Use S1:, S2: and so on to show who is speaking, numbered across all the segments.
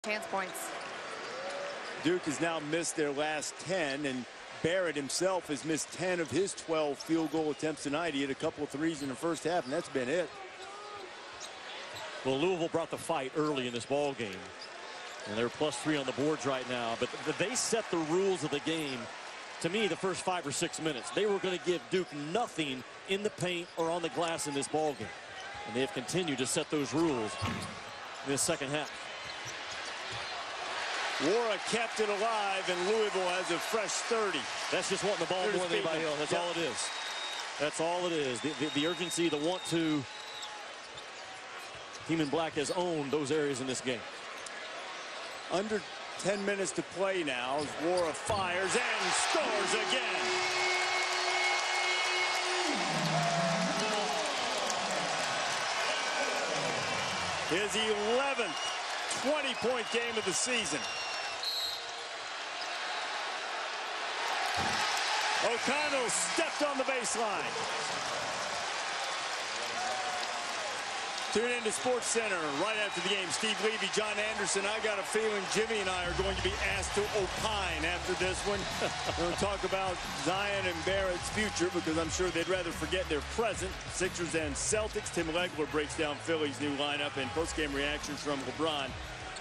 S1: Chance points.
S2: Duke has now missed their last 10, and Barrett himself has missed 10 of his 12 field goal attempts tonight. He had a couple of threes in the first half, and that's been it.
S3: Well, Louisville brought the fight early in this ball game, and they're +3 on the boards right now. But they set the rules of the game. To me, the first 5 or 6 minutes, they were going to give Duke nothing in the paint or on the glass in this ball game, and they have continued to set those rules in this second half.
S2: Wara kept it alive, and Louisville has a fresh 30.
S3: That's just wanting the ball more than anybody else. That's all it is. That's all it is. The urgency, the want to. Team in black has owned those areas in this game.
S2: Under 10 minutes to play now as Wara fires and scores again. His 11th 20-point game of the season. O'Connell stepped on the baseline. Tune in to Sports Center right after the game. Steve Levy, John Anderson. I got a feeling Jimmy and I are going to be asked to opine after this one. We're going to talk about Zion and Barrett's future because I'm sure they'd rather forget their present. Sixers and Celtics. Tim Legler breaks down Philly's new lineup and post-game reactions from LeBron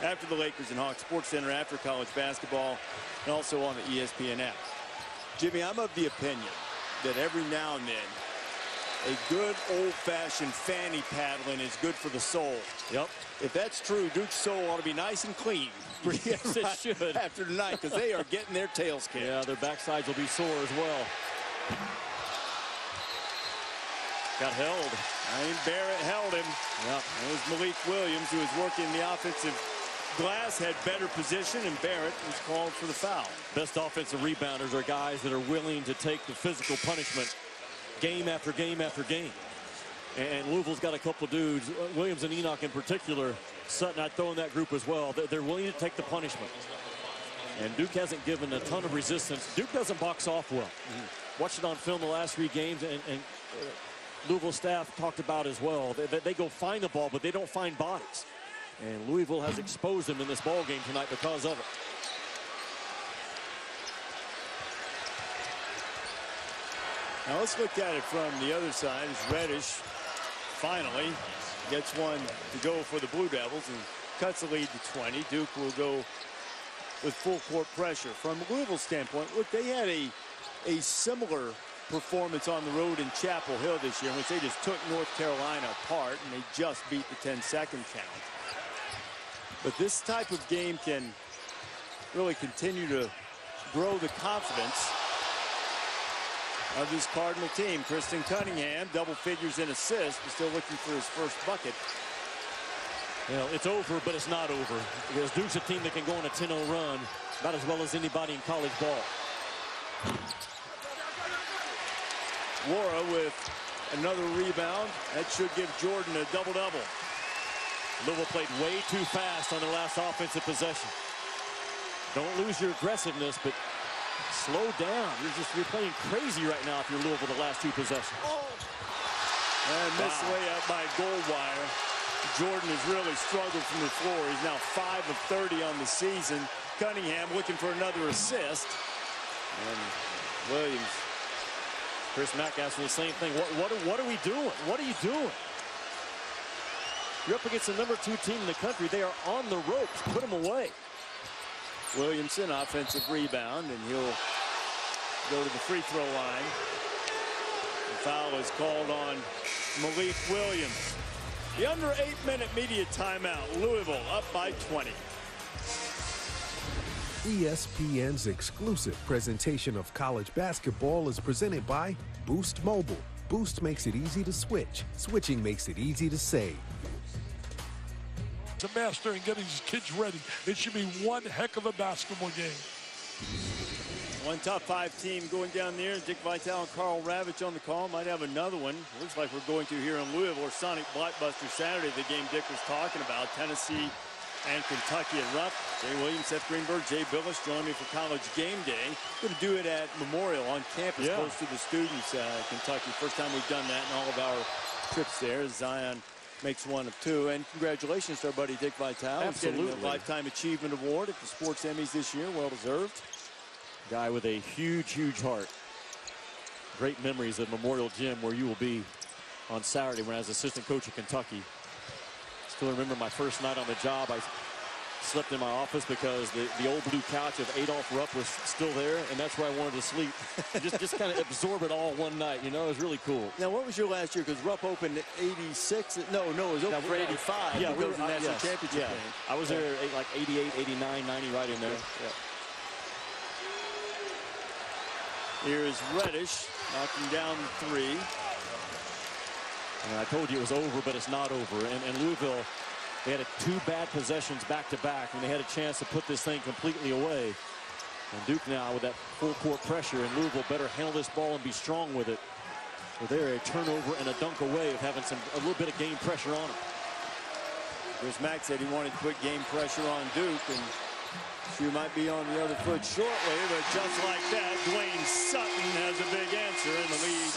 S2: after the Lakers and Hawks. Sports Center after college basketball and also on the ESPN app. Jimmy, I'm of the opinion that every now and then a good old-fashioned fanny paddling is good for the soul.
S3: Yep.
S2: If that's true, Duke's soul ought to be nice and clean.
S3: Yes, it should.
S2: After tonight, because they are getting their tails kicked.
S3: Yeah, their backsides will be sore as well. Got held.
S2: Barrett held him.
S3: Yep.
S2: It was Malik Williams who was working the offensive glass, had better position, and Barrett was called for the foul.
S3: Best offensive rebounders are guys that are willing to take the physical punishment game after game after game. And Louisville's got a couple of dudes, Williams and Enoch in particular. Sutton, I'd throw in that group as well. They're willing to take the punishment. And Duke hasn't given a ton of resistance. Duke doesn't box off well. Watched it on film the last 3 games, and Louisville staff talked about as well. They go find the ball, but they don't find bodies. And Louisville has exposed them in this ball game tonight because of it.
S2: Now let's look at it from the other side as Reddish finally gets one to go for the Blue Devils and cuts the lead to 20. Duke will go with full court pressure. From Louisville's standpoint, look, they had a similar performance on the road in Chapel Hill this year in which they just took North Carolina apart and they just beat the 10-second count. But this type of game can really continue to grow the confidence of this Cardinal team. Kristen Cunningham, double figures in assists, but still looking for his first bucket.
S3: Well, it's over, but it's not over. Because Duke's a team that can go on a 10-0 run about as well as anybody in college ball.
S2: Wara with another rebound. That should give Jordan a double-double.
S3: Louisville played way too fast on their last offensive possession. Don't lose your aggressiveness, but slow down. You're playing crazy right now if you're Louisville the last 2 possessions.
S2: And missed layup by Goldwire. Jordan has really struggled from the floor. He's now 5 of 30 on the season. Cunningham looking for another assist. And Williams.
S3: Chris Mack asking the same thing. What are we doing? What are you doing? You're up against the #2 team in the country. They are on the ropes. Put them away.
S2: Williamson, offensive rebound, and he'll go to the free throw line. The foul is called on Malik Williams. The under 8-minute media timeout. Louisville up by 20.
S4: ESPN's exclusive presentation of college basketball is presented by Boost Mobile. Boost makes it easy to switch. Switching makes it easy to save.
S5: The master and getting his kids ready. It should be one heck of a basketball game.
S2: One top 5 team going down there. Dick Vitale and Carl Ravitch on the call. Might have another one. Looks like we're going to here in Louisville. Or Sonic Blockbuster Saturday, the game Dick was talking about. Tennessee and Kentucky at Rupp. Jay Williams, Seth Greenberg, Jay Billis joining me for College Game Day. Going to do it at Memorial on campus, close to the students. Kentucky. First time we've done that in all of our trips there. Zion makes one of two. And congratulations to our buddy Dick Vitale.
S3: Absolutely.
S2: Getting a Lifetime Achievement Award at the Sports Emmys this year. Well deserved.
S3: Guy with a huge, huge heart. Great memories at Memorial Gym, where you will be on Saturday when I was assistant coach at Kentucky. Still remember my first night on the job. I slept in my office because the old blue couch of Adolph Rupp was still there, and that's where I wanted to sleep. just kind of absorb it all one night, you know. It was really cool.
S2: Now, what was your last year? Because Rupp opened at 86. No, it was open for 85.
S3: Yeah,
S2: we were the national championship game.
S3: I was there like 88, 89, 90, right in there.
S2: Yeah. Here is Reddish knocking down the three.
S3: And I told you it was over, but it's not over. And Louisville, they had two bad possessions back-to-back, and they had a chance to put this thing completely away. And Duke now with that full court pressure, and Louisville better handle this ball and be strong with it. So they're a turnover and a dunk away of having a little bit of game pressure on them.
S2: Chris Mack said he wanted to put game pressure on Duke, and she might be on the other foot shortly, but just like that, Dwayne Sutton has a big answer, and the lead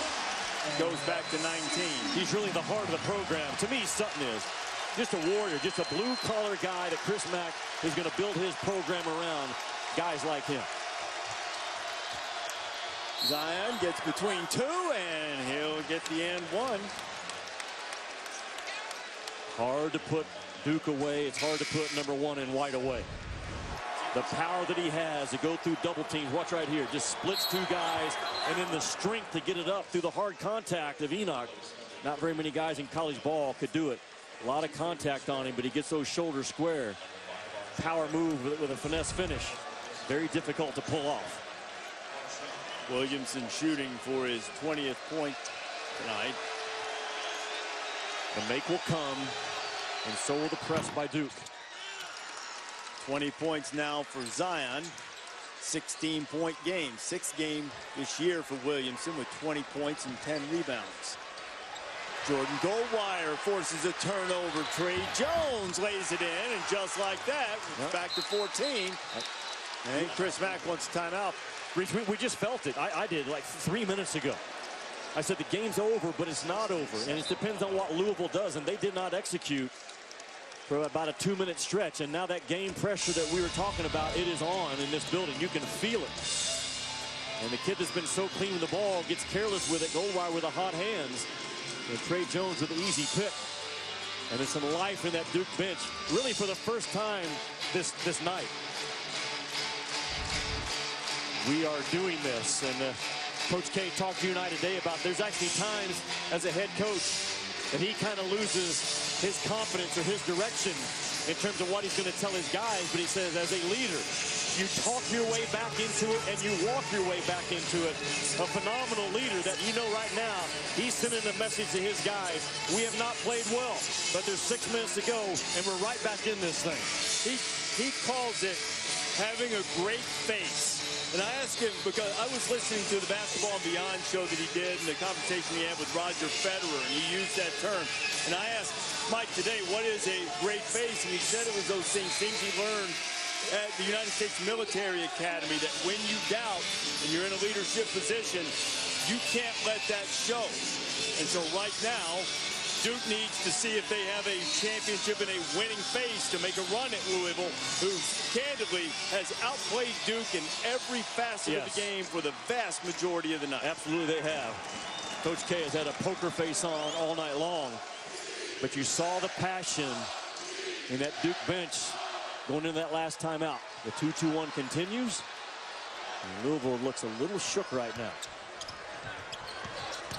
S2: goes back to 19.
S3: He's really the heart of the program. To me, Sutton is just a warrior, just a blue-collar guy that Chris Mack is going to build his program around guys like him.
S2: Zion gets between two, and he'll get the and one.
S3: Hard to put Duke away. It's hard to put number one in White away. The power that he has to go through double teams. Watch right here. Just splits two guys, and then the strength to get it up through the hard contact of Enoch. Not very many guys in college ball could do it. A lot of contact on him, but he gets those shoulders square. Power move with a finesse finish. Very difficult to pull off.
S2: Williamson shooting for his 20th point tonight.
S3: The make will come, and so will the press by Duke.
S2: 20 points now for Zion. 16-point game. Sixth game this year for Williamson with 20 points and 10 rebounds. Jordan Goldwire forces a turnover. Trey Jones lays it in, and just like that, back to 14. And Chris Mack wants a timeout.
S3: We just felt it. I did like 3 minutes ago. I said the game's over, but it's not over. And it depends on what Louisville does, and they did not execute for about a 2-minute stretch. And now that game pressure that we were talking about, it is on in this building. You can feel it. And the kid that's been so clean with the ball gets careless with it. Goldwire with the hot hands. And Trey Jones with the easy pick. And there's some life in that Duke bench, really for the first time this night. We are doing this. And Coach K talked to you and I today about there's actually times as a head coach that he kind of loses his confidence or his direction in terms of what he's going to tell his guys. But he says, as a leader, you talk your way back into it and you walk your way back into it. A phenomenal leader that you know right now, he's sending a message to his guys. We have not played well, but there's 6 minutes to go and we're right back in this thing.
S2: He calls it having a great face. And I asked him, because I was listening to the Basketball and Beyond show that he did and the conversation he had with Roger Federer, and he used that term. And I asked Mike today, what is a great face? And he said it was those things he learned at the United States Military Academy, that when you doubt and you're in a leadership position, you can't let that show. And so right now, Duke needs to see if they have a championship and a winning face to make a run at Louisville, who candidly has outplayed Duke in every facet of the game for the vast majority of the night.
S3: Absolutely they have. Coach K has had a poker face on all night long, but you saw the passion in that Duke bench going into that last timeout. The 2-2-1 continues, and Louisville looks a little shook right now.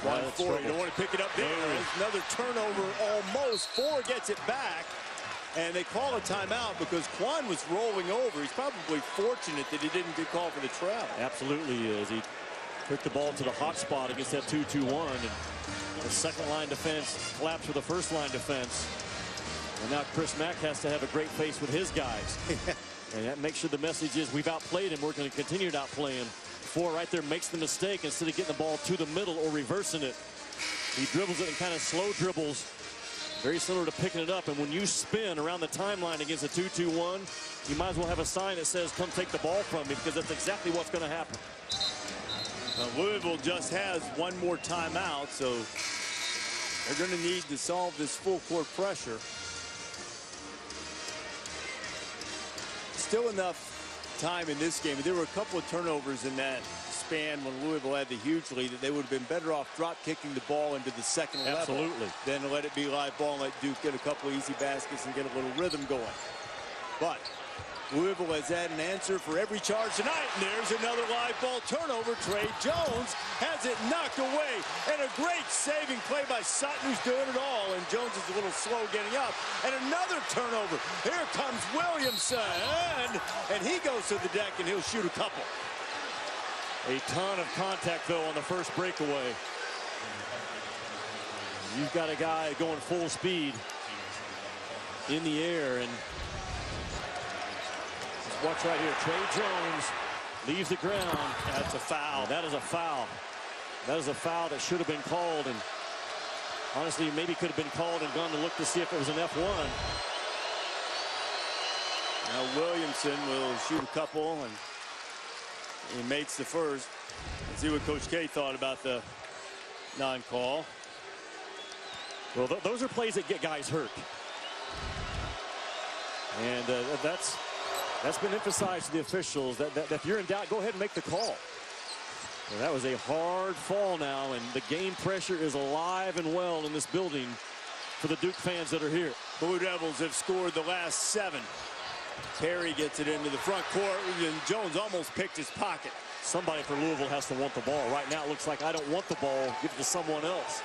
S2: 1-4, you don't want to pick it up there. Another turnover almost. 4 gets it back. And they call a timeout because Quan was rolling over. He's probably fortunate that he didn't get called for the travel.
S3: Absolutely he is. He took the ball to the hot spot against that 2-2-1. And the second line defense collapsed with the first line defense. And now Chris Mack has to have a great face with his guys. And that makes sure the message is we've outplayed him. We're going to continue to outplay him. 4 right there makes the mistake instead of getting the ball to the middle or reversing it. He dribbles it in kind of slow dribbles. Very similar to picking it up. And when you spin around the timeline against a 2-2-1, you might as well have a sign that says, come take the ball from me, because that's exactly what's going to happen.
S2: Louisville just has one more timeout, so They're going to need to solve this full court pressure. Still enough time in this game. There were a couple of turnovers in that span when Louisville had the huge lead that they would have been better off drop kicking the ball into the second level than to let it be live ball and let Duke get a couple of easy baskets and get a little rhythm going. But Louisville has had an answer for every charge tonight, and there's another live ball turnover. Trey Jones has it knocked away, and a great saving play by Sutton, who's doing it all, and Jones is a little slow getting up. And another turnover. Here comes Williamson, and he goes to the deck, and he'll shoot a couple.
S3: A ton of contact, though, on the first breakaway. You've got a guy going full speed in the air, and watch right here. Trey Jones leaves the ground.
S2: That's a foul.
S3: That is a foul. That is a foul that should have been called, and honestly, maybe could have been called and gone to look to see if it was an F1.
S2: Now Williamson will shoot a couple, and he makes the first. Let's see what Coach K thought about the non-call.
S3: Well, those are plays that get guys hurt, and that's been emphasized to the officials that if you're in doubt, go ahead and make the call. Well, that was a hard fall now, and the game pressure is alive and well in this building for the Duke fans that are here.
S2: Blue Devils have scored the last 7. Perry gets it into the front court, and Jones almost picked his pocket.
S3: Somebody for Louisville has to want the ball. Right now it looks like I don't want the ball. Give it to someone else.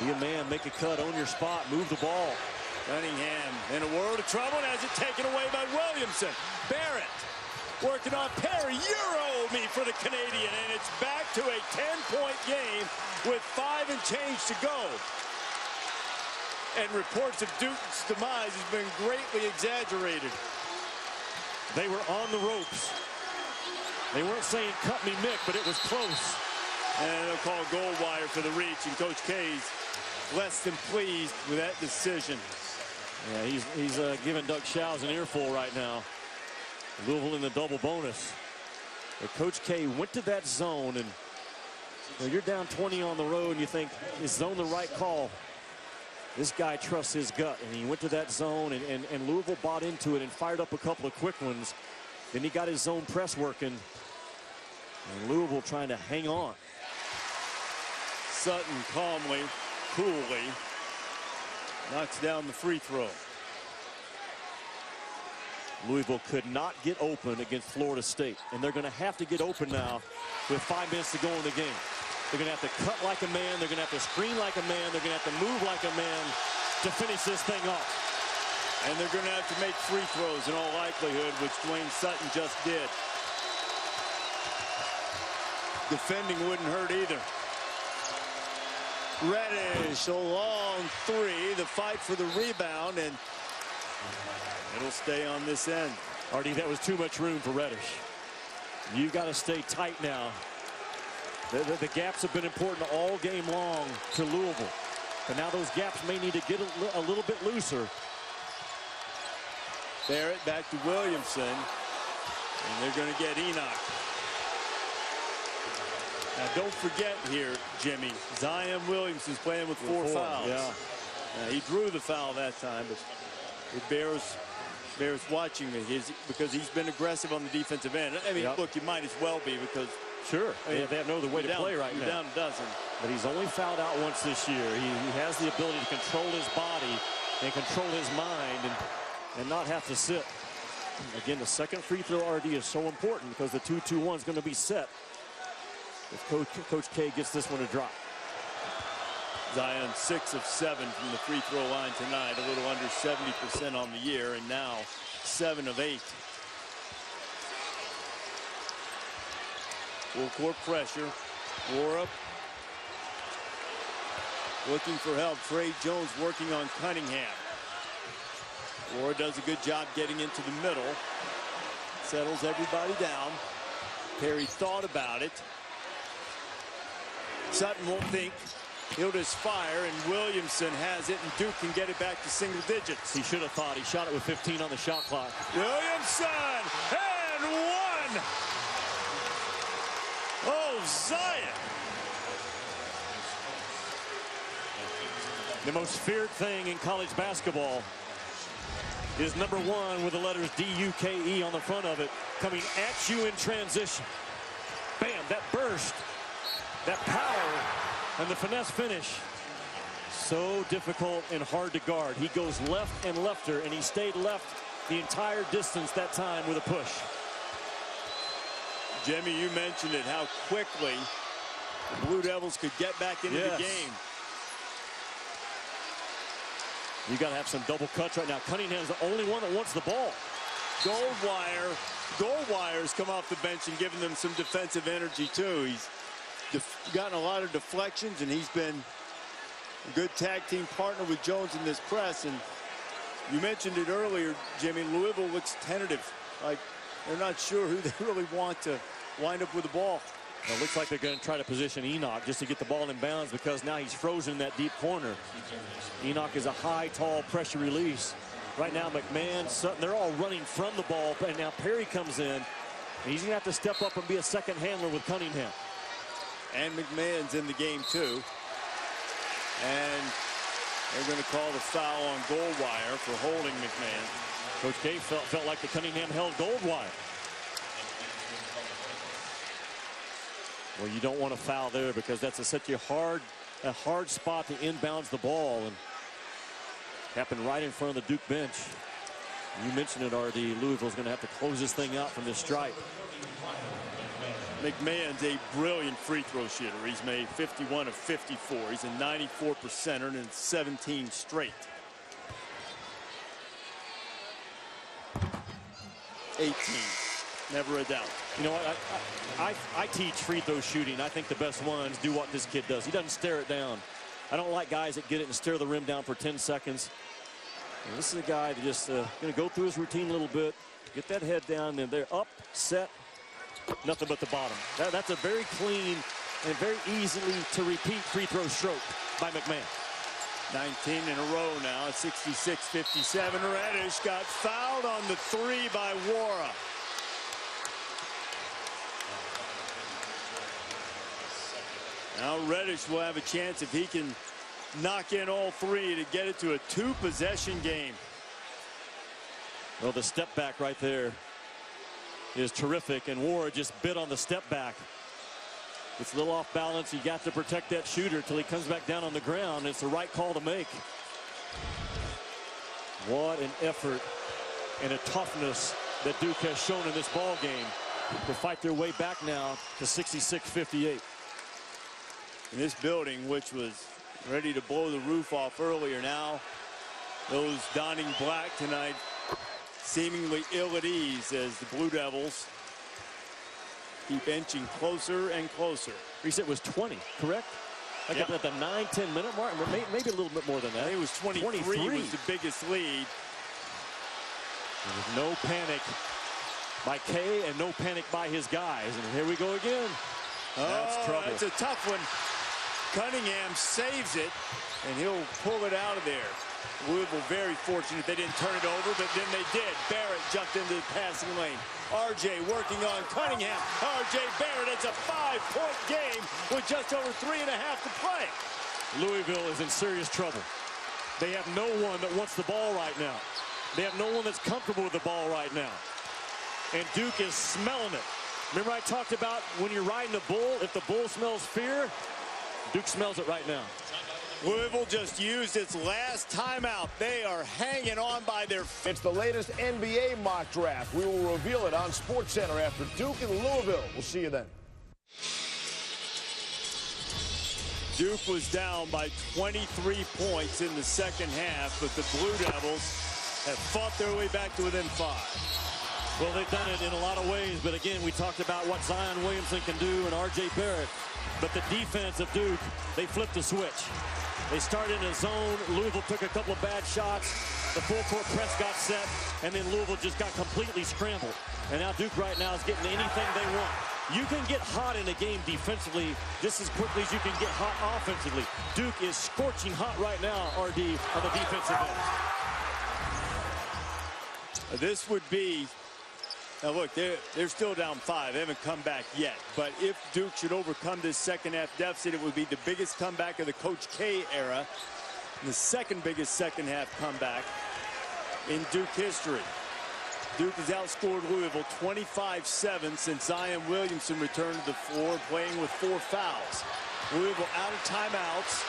S3: Be a man, make a cut, own your spot, move the ball.
S2: Cunningham in a world of trouble and has it taken away by Williamson. Barrett working on Perry. Euro me for the Canadian, and it's back to a 10-point game with 5 and change to go. And reports of Duke's demise has been greatly exaggerated.
S3: They were on the ropes. They weren't saying cut me Mick, but it was close.
S2: And they'll call Goldwire for the reach, and Coach K's less than pleased with that decision.
S3: Yeah, he's giving Doug Shows an earful right now. Louisville in the double bonus. But Coach K went to that zone, and you're down 20 on the road, and you think, is zone the right call? This guy trusts his gut, and he went to that zone, and Louisville bought into it and fired up a couple of quick ones. Then he got his zone press working, and Louisville trying to hang on.
S2: Sutton calmly, coolly knocks down the free throw.
S3: Louisville could not get open against Florida State, and they're going to have to get open now with 5 minutes to go in the game. They're going to have to cut like a man. They're going to have to screen like a man. They're going to have to move like a man to finish this thing off.
S2: And they're going to have to make free throws in all likelihood, which Dwayne Sutton just did. Defending wouldn't hurt either. Reddish, a long 3, the fight for the rebound, and it'll stay on this end.
S3: Artie, that was too much room for Reddish. You've got to stay tight now. The gaps have been important all game long to Louisville. But now those gaps may need to get a little bit looser.
S2: Barrett back to Williamson, and they're going to get Enoch. Now don't forget here, Jimmy, Zion Williamson's playing with 4 fouls.
S3: Yeah.
S2: He drew the foul that time, but it bears watching because he's been aggressive on the defensive end. I mean, look, you might as well be because
S3: sure, they have no other way to play right now.
S2: You're down a dozen.
S3: But he's only fouled out once this year. He has the ability to control his body and control his mind and not have to sit. Again, the second free throw RD is so important because the 2-2-1 is going to be set if Coach K gets this one to drop.
S2: Zion 6 of 7 from the free throw line tonight, a little under 70% on the year, and now 7 of 8. Full court pressure. Wara looking for help. Trey Jones working on Cunningham. Wara does a good job getting into the middle. Settles everybody down. Perry thought about it. Sutton won't think. He'll just fire, and Williamson has it, and Duke can get it back to single digits.
S3: He should have thought. He shot it with 15 on the shot clock.
S2: Williamson, and 1. Oh, Zion.
S3: The most feared thing in college basketball is number 1 with the letters D-U-K-E on the front of it, coming at you in transition. Bam, that burst, that power, and the finesse finish. So difficult and hard to guard. He goes left and lefter, and he stayed left the entire distance that time with a push.
S2: Jimmy, you mentioned it, how quickly the Blue Devils could get back into the game.
S3: You got to have some double cuts right now. Cunningham's the only one that wants the ball.
S2: Goldwire's come off the bench and given them some defensive energy too. He's gotten a lot of deflections, and he's been a good tag team partner with Jones in this press. And you mentioned it earlier, Jimmy, Louisville looks tentative, like they're not sure who they really want to wind up with the ball.
S3: It looks like they're going to try to position Enoch just to get the ball in bounds, because now he's frozen in that deep corner. Enoch is a high, tall pressure release. Right now, McMahon, Sutton, they're all running from the ball, and now Perry comes in, and he's going to have to step up and be a second handler with Cunningham.
S2: And McMahon's in the game too. And they're going to call the foul on Goldwire for holding McMahon.
S3: Coach K felt like the Cunningham held Goldwire. Well, you don't want to foul there, because that's such a hard spot to inbounds the ball, and happened right in front of the Duke bench. You mentioned it, RD. Louisville's going to have to close this thing out from this stripe.
S2: McMahon's a brilliant free throw shooter. He's made 51 of 54. He's a 94%er in 17 straight. 18. Never a doubt.
S3: You know what? I teach free throw shooting. I think the best ones do what this kid does. He doesn't stare it down. I don't like guys that get it and stare the rim down for 10 seconds. And this is a guy that just going to go through his routine a little bit, get that head down, and they're up, set, nothing but the bottom. That's a very clean and very easily to repeat free throw stroke by McMahon.
S2: 19 in a row now, 66-57. Reddish got fouled on the 3 by Wara. Now Reddish will have a chance if he can knock in all 3 to get it to a 2-possession game.
S3: Well, the step back right there is terrific, and Wara just bit on the step back. It's a little off balance. You got to protect that shooter till he comes back down on the ground. It's the right call to make. What an effort and a toughness that Duke has shown in this ball game to fight their way back now to 66-58.
S2: In this building, which was ready to blow the roof off earlier, now those donning black tonight seemingly ill at ease as the Blue Devils keep inching closer and closer.
S3: Reset was 20, correct? Like at the 9-10 minute mark, maybe a little bit more than that.
S2: I think it was 23 was the biggest lead.
S3: There was no panic by Kay and no panic by his guys. And here we go again. That's trouble.
S2: That's a tough one. Cunningham saves it, and he'll pull it out of there. Louisville very fortunate they didn't turn it over, but then they did. Barrett jumped into the passing lane. RJ working on Cunningham. RJ Barrett, it's a 5-point game with just over 3.5 to play.
S3: Louisville is in serious trouble. They have no one that wants the ball right now. They have no one that's comfortable with the ball right now. And Duke is smelling it. Remember I talked about when you're riding a bull, if the bull smells fear, Duke smells it right now.
S2: Louisville just used its last timeout. They are hanging on by their feet.
S1: It's the latest NBA mock draft. We will reveal it on SportsCenter after Duke and Louisville. We'll see you then.
S2: Duke was down by 23 points in the second half, but the Blue Devils have fought their way back to within 5.
S3: Well, they've done it in a lot of ways, but again, we talked about what Zion Williamson can do and RJ Barrett. But the defense of Duke, they flipped the switch. They started in a zone. Louisville took a couple of bad shots. The full court press got set, and then Louisville just got completely scrambled. And now Duke right now is getting anything they want. You can get hot in a game defensively just as quickly as you can get hot offensively. Duke is scorching hot right now, RD, on the defensive end.
S2: This would be, now look, they're still down 5. They haven't come back yet. But if Duke should overcome this second half deficit, it would be the biggest comeback of the Coach K era. The second biggest second half comeback in Duke history. Duke has outscored Louisville 25-7 since Zion Williamson returned to the floor, playing with 4 fouls. Louisville out of timeouts.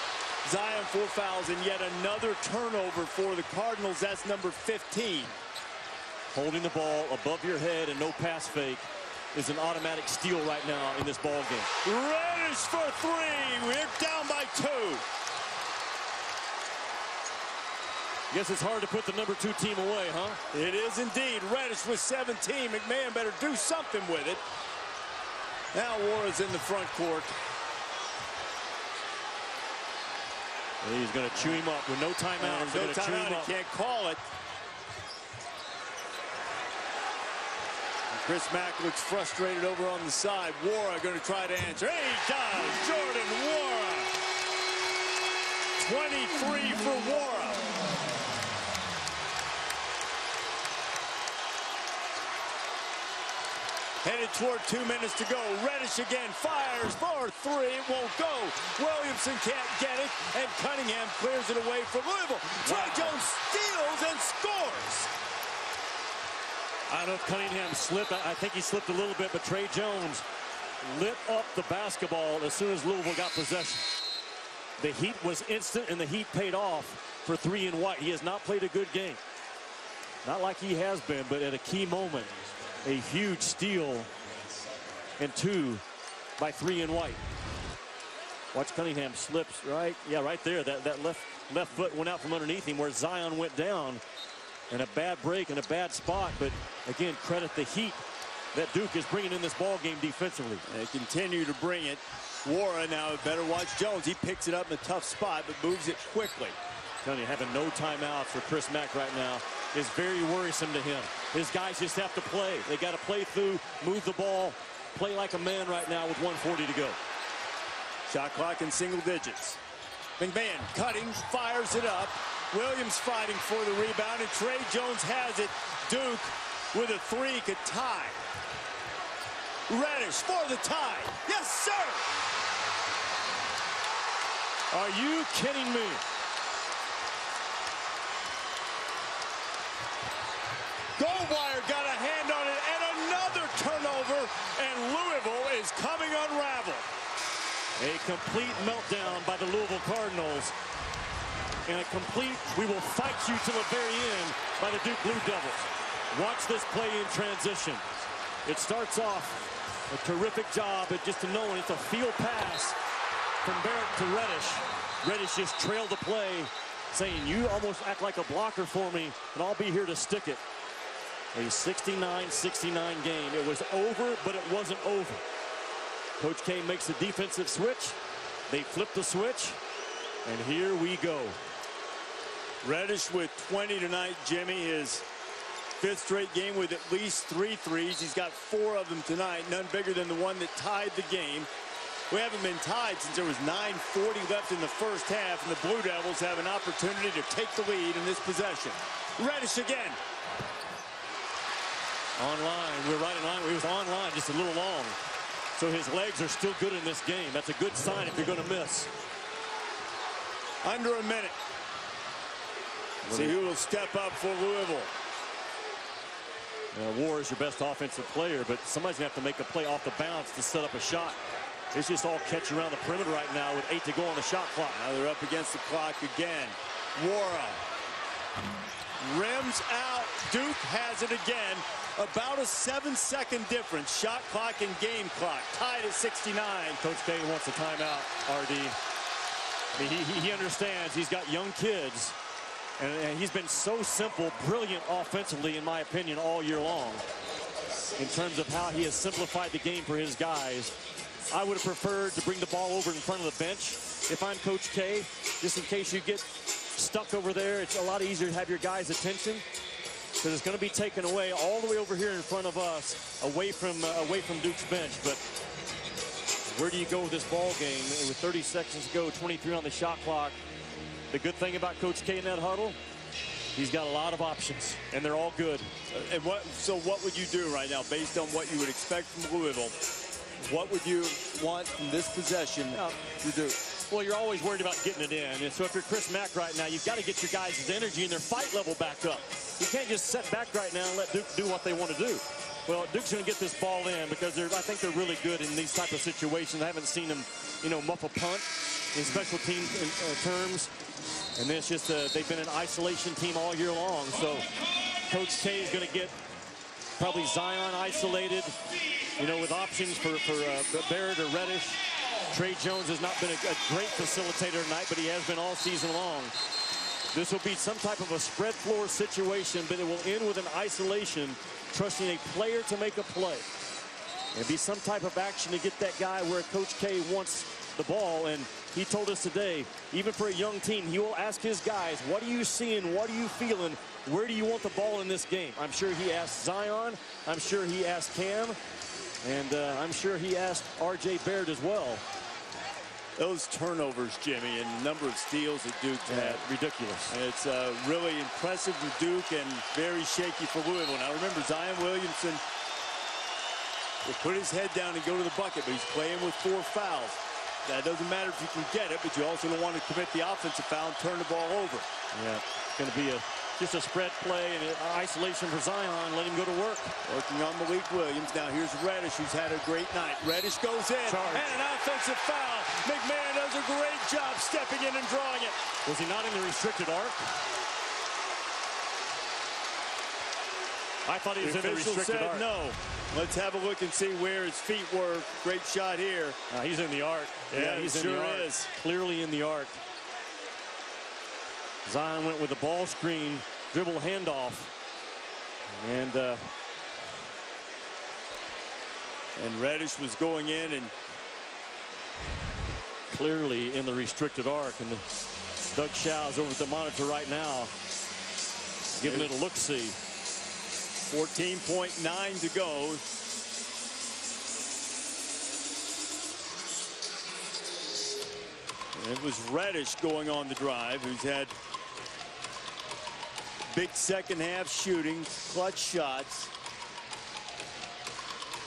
S2: Zion 4 fouls, and yet another turnover for the Cardinals. That's number 15.
S3: Holding the ball above your head and no pass fake is an automatic steal right now in this ball game.
S2: Reddish for 3. We're down by 2.
S3: Guess it's hard to put the number 2 team away, huh?
S2: It is indeed. Reddish with 17. McMahon better do something with it. Now Wara's in the front court.
S3: And he's going to chew him up with no timeout.
S2: No timeout. He can't call it. And Chris Mack looks frustrated over on the side. Wara going to try to answer. He does. Jordan Wara. 23 for Wara. Headed toward 2 minutes to go. Reddish again fires for 3. It won't go. Williamson can't get it, and Cunningham clears it away from Louisville. Trey Jones steals and scores.
S3: I don't know if Cunningham slipped. I think he slipped a little bit, but Trey Jones lit up the basketball as soon as Louisville got possession. The heat was instant, and the heat paid off for 3 and White. He has not played a good game. Not like he has been, but at a key moment. A huge steal and 2 by 3 and White. Watch Cunningham slips right. Yeah, right there. That left foot went out from underneath him where Zion went down. And a bad break and a bad spot. But again, credit the heat that Duke is bringing in this ball game defensively.
S2: They continue to bring it. Wara now better watch Jones. He picks it up in a tough spot but moves it quickly.
S3: Cunningham having no timeouts for Chris Mack right now is very worrisome to him. His guys just have to play. They got to play through, move the ball, play like a man right now with 1:40 to go.
S2: Shot clock in single digits. McMahon cutting, fires it up. Williams fighting for the rebound, and Trey Jones has it. Duke with a 3 could tie. Reddish for the tie. Yes, sir!
S3: Are you kidding me?
S2: Goldwire got a hand on it, and another turnover, and Louisville is coming unraveled.
S3: A complete meltdown by the Louisville Cardinals, and a complete "we will fight you till the very end" by the Duke Blue Devils. Watch this play in transition. It starts off a terrific job at just knowing it's a field pass from Barrett to Reddish. Reddish just trailed the play, saying, "You almost act like a blocker for me, and I'll be here to stick it." A 69-69 game. It was over, but it wasn't over. Coach K makes the defensive switch. They flip the switch, and here we go.
S2: Reddish with 20 tonight, Jimmy. His 5th straight game with at least 3 threes. He's got 4 of them tonight, none bigger than the one that tied the game. We haven't been tied since there was 9:40 left in the first half, and the Blue Devils have an opportunity to take the lead in this possession. Reddish again.
S3: Online, we're right in line. He was online just a little long. So his legs are still good in this game. That's a good sign if you're going to miss.
S2: Under a minute. See who will step up for Louisville.
S3: Wara is your best offensive player, but somebody's going to have to make a play off the bounce to set up a shot. It's just all catch around the perimeter right now with 8 to go on the shot clock.
S2: Now they're up against the clock again. Wara rims out. Duke has it again. About a 7-second difference. Shot clock and game clock tied at 69.
S3: Coach K wants a timeout, RD. I mean, he understands he's got young kids, and he's been so simple, brilliant offensively, in my opinion, all year long. In terms of how he has simplified the game for his guys. I would have preferred to bring the ball over in front of the bench if I'm Coach K, just in case you get stuck over there. It's a lot easier to have your guys' attention, because it's going to be taken away all the way over here in front of us, away from Duke's bench. But where do you go with this ball game with 30 seconds to go, 23 on the shot clock? The good thing about Coach K in that huddle, he's got a lot of options, and they're all good.
S2: And what would you do right now, based on what you would expect from Louisville? What would you want from this possession to do?
S3: Well, you're always worried about getting it in. And so if you're Chris Mack right now, you've got to get your guys' energy and their fight level back up. You can't just sit back right now and let Duke do what they want to do. Well, Duke's going to get this ball in because I think they're really good in these type of situations. I haven't seen them, muff a punt in special team terms. And then it's just they've been an isolation team all year long. So Coach K is going to get probably Zion isolated, with options for Barrett or Reddish. Trey Jones has not been a great facilitator tonight, but he has been all season long. This will be some type of a spread floor situation, but it will end with an isolation, trusting a player to make a play. It'll be some type of action to get that guy where Coach K wants the ball, and he told us today, even for a young team, he will ask his guys, what are you seeing, what are you feeling, where do you want the ball in this game? I'm sure he asked Zion, I'm sure he asked Cam, and I'm sure he asked R.J. Barrett as well.
S2: Those turnovers, Jimmy, and the number of steals that Duke had.
S3: Ridiculous.
S2: It's really impressive for Duke and very shaky for Louisville. Now remember, Zion Williamson will put his head down and go to the bucket, but he's playing with 4 fouls. That doesn't matter if you can get it, but you also don't want to commit the offensive foul and turn the ball over.
S3: Yeah, it's going to be just a spread play and isolation for Zion. Let him go to work.
S2: Working on Malik Williams. Now here's Reddish, who's had a great night. Reddish goes in, and an offensive foul. McMahon does a great job stepping in and drawing it.
S3: Was he not in the restricted arc? I thought he was in the restricted arc.
S2: No. Let's have a look and see where his feet were. Great shot here.
S3: He's in the arc.
S2: Yeah,
S3: he's
S2: sure
S3: in the arc.
S2: Is.
S3: Clearly in the arc. Zion went with the ball screen, dribble handoff. And
S2: Reddish was going in and
S3: clearly in the restricted arc. And Doug Shaw's over at the monitor right now, giving it a look-see.
S2: 14.9 to go. And it was Reddish going on the drive, who's had big second half shooting, clutch shots.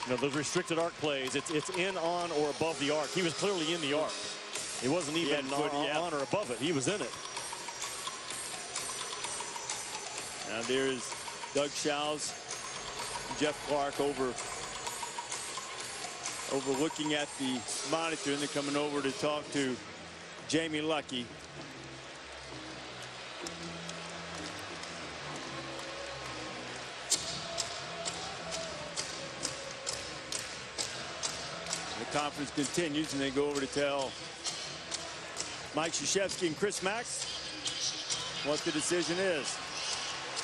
S3: Those restricted arc plays, it's in, on, or above the arc. He was clearly in the arc. It wasn't even on or above it. He was in it.
S2: Now there's Doug Shaw's, Jeff Clark overlooking at the monitor, and they're coming over to talk to Jamie Luckey. The conference continues, and they go over to tell Mike Krzyzewski and Chris Mack what the decision is.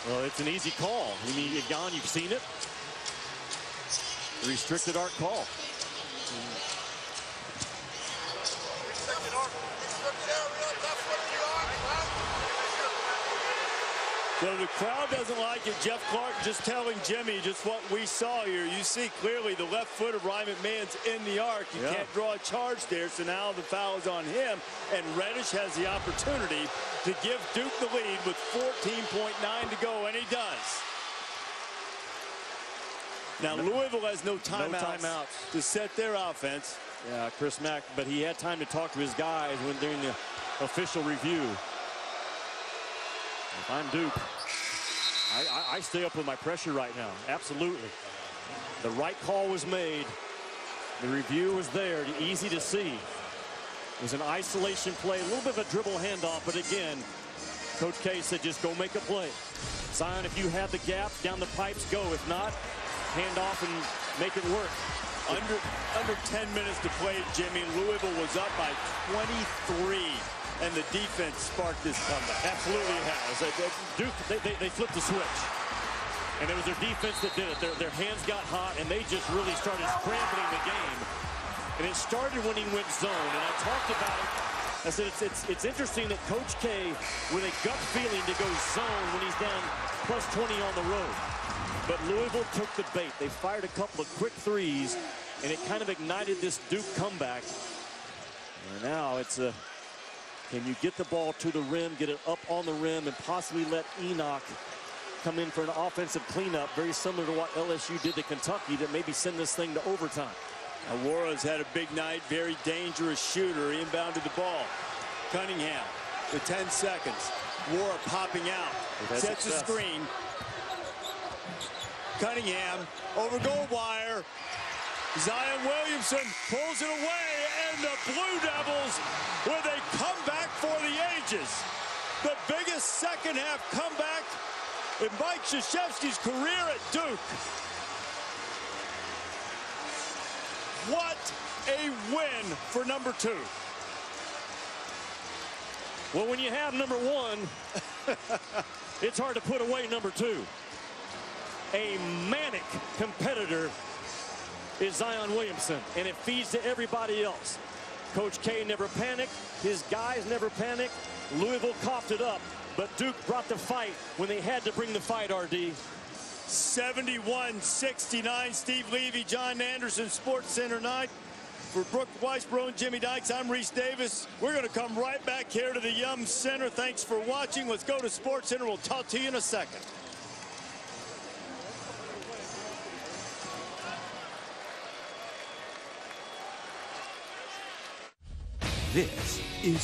S3: Well, it's an easy call. Egon, you've seen it. Restricted arc call.
S2: So the crowd doesn't like it. Jeff Clark just telling Jimmy just what we saw here. You see clearly the left foot of Ryan McMahon's in the arc. You can't draw a charge there, so now the foul is on him. And Reddish has the opportunity to give Duke the lead with 14.9 to go, and he does. Now Louisville has no timeouts to set their offense.
S3: Yeah, Chris Mack, but he had time to talk to his guys when during the official review. If I'm Duke, I stay up with my pressure right now. Absolutely. The right call was made. The review was there, easy to see. It was an isolation play, a little bit of a dribble handoff, but again, Coach K said just go make a play. Zion, if you have the gap, down the pipes, go. If not, hand off and make it work.
S2: Under 10 minutes to play, Jimmy. Louisville was up by 23. And the defense sparked this comeback.
S3: Absolutely it has. Duke, they flipped the switch. And it was their defense that did it. Their hands got hot, and they just really started scrambling the game. And it started when he went zone. And I talked about it. I said it's interesting that Coach K, with a gut feeling to go zone when he's down plus 20 on the road. But Louisville took the bait. They fired a couple of quick threes, and it kind of ignited this Duke comeback. And now it's a... Can you get the ball to the rim, get it up on the rim, and possibly let Enoch come in for an offensive cleanup, very similar to what LSU did to Kentucky, that maybe send this thing to overtime?
S2: Awora's had a big night, very dangerous shooter. He inbounded the ball. Cunningham with 10 seconds. Awora popping out. Sets a screen. Cunningham over goal wire. Zion Williamson pulls it away, and the Blue Devils with a comeback for the ages. The biggest second-half comeback in Mike Krzyzewski's career at Duke. What a win for number 2.
S3: Well, when you have number 1, it's hard to put away number 2. A manic competitor is Zion Williamson, and it feeds to everybody else. Coach K never panicked. His guys never panicked. Louisville coughed it up, but Duke brought the fight when they had to bring the fight, RD.
S2: 71-69. Steve Levy, John Anderson, Sports Center night. For Brooke Weisbrod and Jimmy Dykes, I'm Reese Davis. We're going to come right back here to the Yum Center. Thanks for watching. Let's go to Sports Center. We'll talk to you in a second.
S4: This is